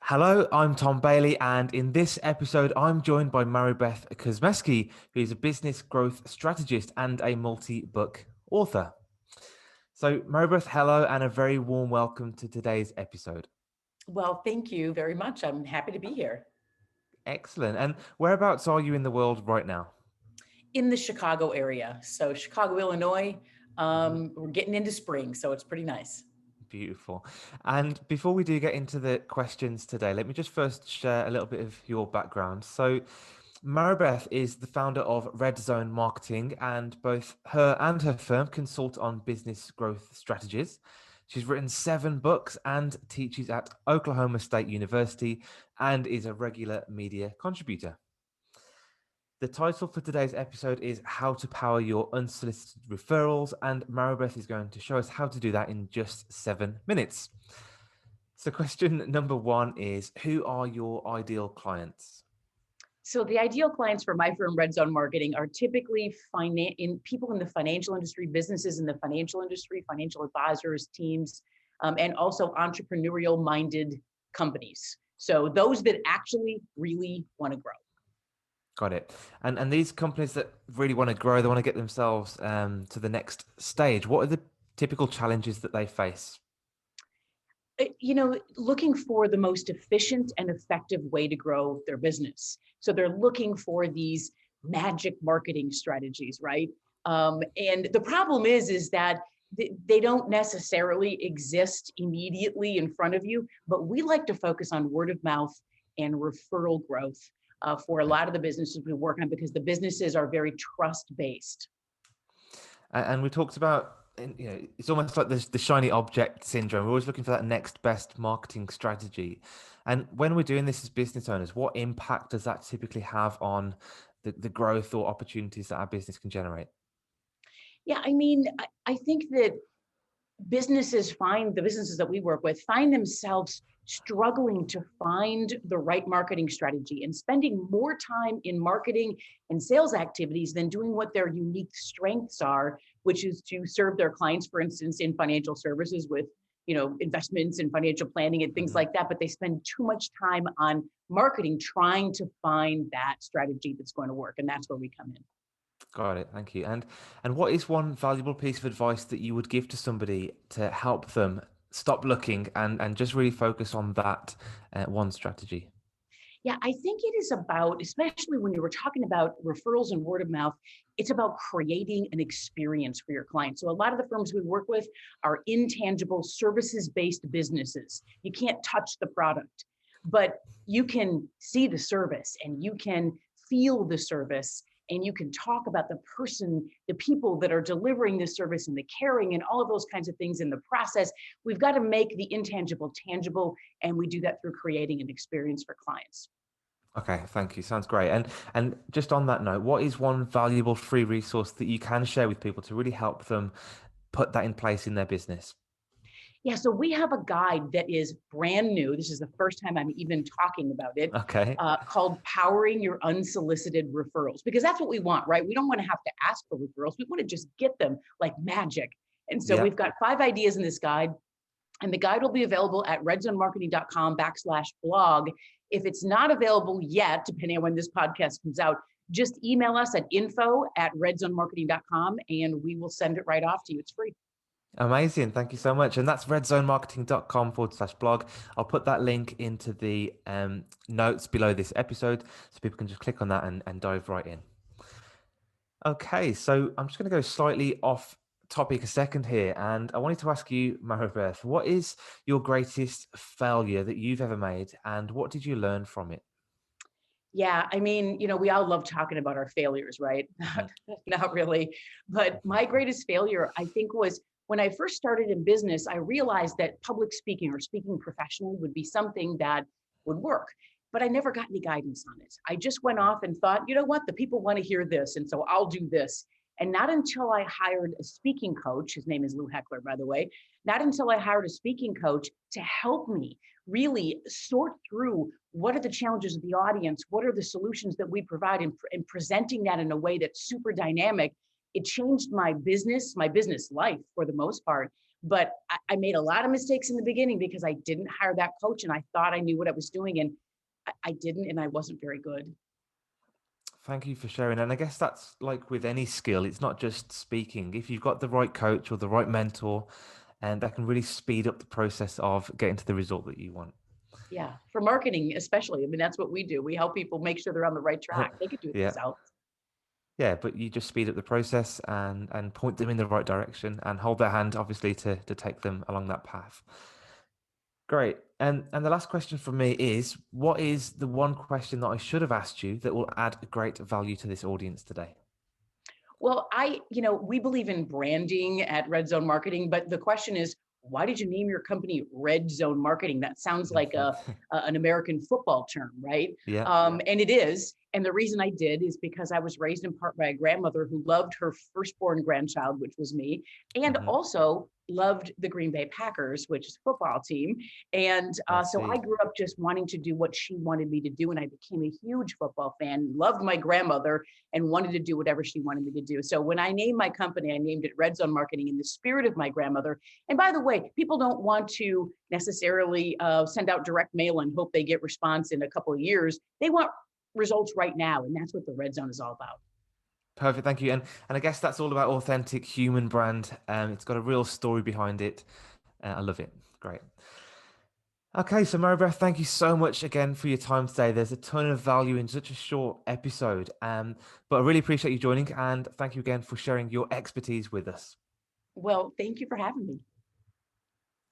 Hello, I'm Tom Bailey, and in this episode, I'm joined by Maribeth Kuzmeski, who is a business growth strategist and a multi-book author. So, Maribeth, hello, and a very warm welcome to today's episode. Well, thank you very much. I'm happy to be here Excellent. And whereabouts are you in the world right now? in the Chicago area. So, Chicago, Illinois, Mhm. we're getting into spring, so it's pretty nice. Beautiful. And before we do get into the questions today, let me just first share a little bit of your background. So, Maribeth is the founder of Red Zone Marketing, and both her and her firm consult on business growth strategies. She's written 7 books and teaches at Oklahoma State University and is a regular media contributor. The title for today's episode is How to Power Your Unsolicited Referrals, and Maribeth is going to show us how to do that in just 7 minutes. So, question number one is, who are your ideal clients? So, the ideal clients for my firm, Red Zone Marketing, are typically people in the financial industry, businesses in the financial industry, financial advisors, teams, and also entrepreneurial minded companies. So, those that actually really want to grow. Got it. And these companies that really want to grow, they want to get themselves to the next stage. What are the typical challenges that they face? Looking for the most efficient and effective way to grow their business. So they're looking for these magic marketing strategies, right? And the problem is that they don't necessarily exist immediately in front of you, but we like to focus on word of mouth and referral growth for a lot of the businesses we work on because the businesses are very trust based. And we talked about, it's almost like the shiny object syndrome. We're always looking for that next best marketing strategy. And when we're doing this as business owners, what impact does that typically have on the growth or opportunities that our business can generate? Yeah, I mean, I think that the businesses that we work with find themselves struggling to find the right marketing strategy and spending more time in marketing and sales activities than doing what their unique strengths are, which is to serve their clients, for instance, in financial services with investments and financial planning and things Mhm. like that. But they spend too much time on marketing trying to find that strategy that's going to work. And that's where we come in. Got it. Thank you. And what is one valuable piece of advice that you would give to somebody to help them stop looking and just really focus on that one strategy? Yeah, I think it is about, especially when you were talking about referrals and word of mouth, it's about creating an experience for your clients. So a lot of the firms we work with are intangible services-based businesses. You can't touch the product, but you can see the service and you can feel the service and you can talk about the person, the people that are delivering the service and the caring and all of those kinds of things in the process. We've got to make the intangible tangible, and we do that through creating an experience for clients. Okay, thank you. Sounds great. And just on that note, what is one valuable free resource that you can share with people to really help them put that in place in their business? Yeah, so we have a guide that is brand new. This is the first time I'm even talking about it, Okay. called Powering Your Unsolicited Referrals, because that's what we want, right? We don't want to have to ask for referrals. We want to just get them like magic. And so Yeah. we've got 5 ideas in this guide, and the guide will be available at redzonemarketing.com/blog. If it's not available yet, depending on when this podcast comes out, just email us at info@redzonemarketing.com and we will send it right off to you. It's free. Amazing. Thank you so much. And that's redzonemarketing.com/blog. I'll put that link into the notes below this episode so people can just click on that and dive right in. Okay, so I'm just going to go slightly off topic a second here. And I wanted to ask you, Maribeth, what is your greatest failure that you've ever made and what did you learn from it? Yeah, I mean, we all love talking about our failures, right? Mhm. Not really. But my greatest failure, I think, was when I first started in business, I realized that public speaking or speaking professionally would be something that would work. But I never got any guidance on it. I just went off and thought, you know what? The people want to hear this. And so I'll do this. And not until I hired a speaking coach, his name is Lou Heckler, by the way, not until I hired a speaking coach to help me really sort through what are the challenges of the audience, what are the solutions that we provide, and presenting that in a way that's super dynamic. It changed my business life for the most part. But I made a lot of mistakes in the beginning because I didn't hire that coach and I thought I knew what I was doing, and I didn't, and I wasn't very good. Thank you for sharing. And I guess that's like with any skill, it's not just speaking. If you've got the right coach or the right mentor, and that can really speed up the process of getting to the result that you want. Yeah, for marketing especially. I mean, that's what we do. We help people make sure they're on the right track. They could do it Yeah. themselves. Yeah, but you just speed up the process and point them in the right direction and hold their hand, obviously, to take them along that path. Great. And the last question from me is, what is the one question that I should have asked you that will add great value to this audience today? Well, we believe in branding at Red Zone Marketing, but the question is, why did you name your company Red Zone Marketing? That sounds like an American football term, right? Yeah. And it is. And the reason I did is because I was raised in part by a grandmother who loved her firstborn grandchild, which was me, and Hmm. also loved the Green Bay Packers, which is a football team. And I so I see. grew up just wanting to do what she wanted me to do. And I became a huge football fan, loved my grandmother, and wanted to do whatever she wanted me to do. So when I named my company, I named it Red Zone Marketing in the spirit of my grandmother. And by the way, people don't want to necessarily send out direct mail and hope they get response in a couple of years. They want results right now. And that's what the Red Zone is all about. Perfect. Thank you. And I guess that's all about authentic human brand. It's got a real story behind it. I love it. Great. Okay, so Maribeth, thank you so much again for your time today. There's a ton of value in such a short episode, but I really appreciate you joining, and thank you again for sharing your expertise with us. Well, thank you for having me.